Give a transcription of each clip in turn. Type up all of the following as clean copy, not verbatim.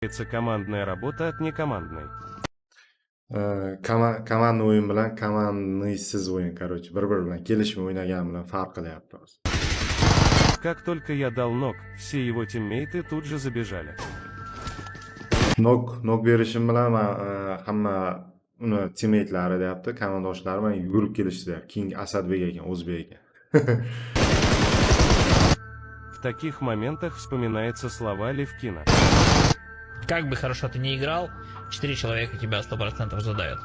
отличается командная работа от некомандной? Komandli o'yin bilan komandniysiz o'yin, короче, bir-biri bilan kelishib o'ynagan bilan farq qilyapmiz. Как только я дал ног, все его тиммейты тут же забежали. Nok berishim bilan hamma uni teammate'lari deyapti, komandoshlari bilan yugurib kelishdi. King Asadbek ekan, o'zbek ekan. В таких моментах вспоминаются слова Левкина. Как бы хорошо ты ни играл, 4 человека тебя 100% задают.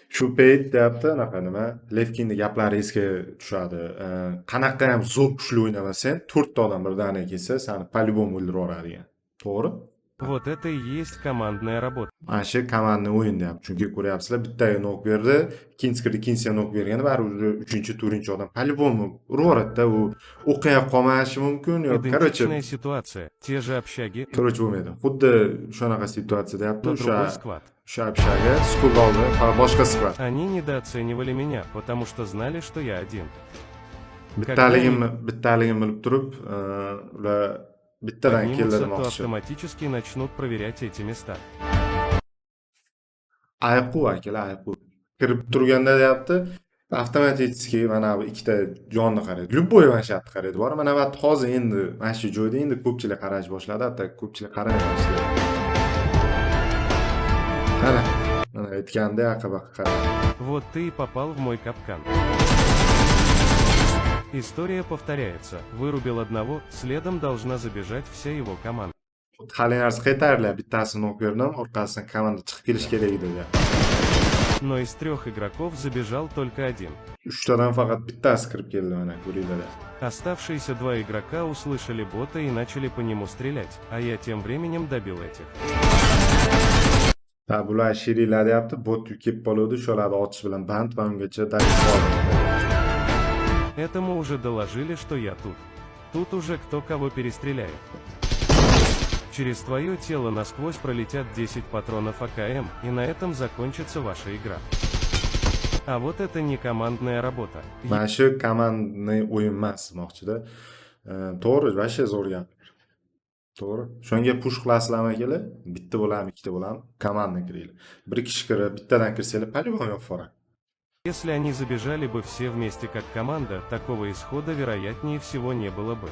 Shu payt deyapti, anaqa nima, Levkinning gaplari esga tushadi. Qanaqa ham zo'r kuchli o'ynamasan, 4 ta odam birdaniga kelsa, seni по-любому o'ldirib yuboradigan. To'g'ri? Вот это и есть командная работа. Mana shu komandni o'yin deyapti. Chunki ko'ryapsizlar, bittaga nok berdi, ikkinchisiga nok berganda baribir 3-4 odam по-любому urib-yuboradi-da, u o'qiyab qolmashi mumkin. Короче, Идентичная ситуация. Те же общаги, короче bo'lmaydi. Xuddi shunaqa situatsiya deyapti, но o'sha другой сквад. общаga Skullni boshqa squad. Они недооценивали меня, потому что знали, что я один. Bittaligimni bilib turib, ular bittadan keldi Поднимутся, то demoqchi. автоматически начнут проверять эти места. Ayqu akalar, ayqu. Kirib turganda deyapti, avtomatik mana bu ikkita jonni qaraydi. Любой vanshatni qaraydi. Bor, mana bu hozir endi mana shu joyda endi ko'pchilik qarash boshladi, hatto ko'pchilik qaray boshladi. Mana aytganda aqaba qaraydi. Вот ты и попал в мой капкан. История повторяется. Вырубил одного, следом должна забежать вся его команда. Hali narsa qaytariladi, bittasini nok berdim, orqasidan komanda chiqib kelish kerak edi deyapti. Но из 3 игроков забежал только один. 3 tadan faqat bittasi kirib keldi, mana ko'ringlar. Оставшиеся 2 игрока услышали бота и начали по нему стрелять, а я тем временем добил этих. Bular sheriklar deyapti, bot kelib qoladi, shularni ochish bilan band va ungacha dalil oldi. Этому уже доложили, что я тут. Тут уже кто кого перестреляет. Через твое тело насквозь пролетят 10 патронов АКМ, и на этом закончится ваша игра. А вот это не командная работа. Mana shu komandni o'yin emas demoqchida. To'g'ri, vashe zo'r gap. To'g'ri. Shunga push qilasizlarmi akalar? Bitta bo'ladimi, ikkita bo'ladimi? Komandni kiringlar. Bir kishi kirib, bittadan kirsanglar, по-любому yo'q fora. Если они забежали бы все вместе как команда, такого исхода вероятнее всего не было бы.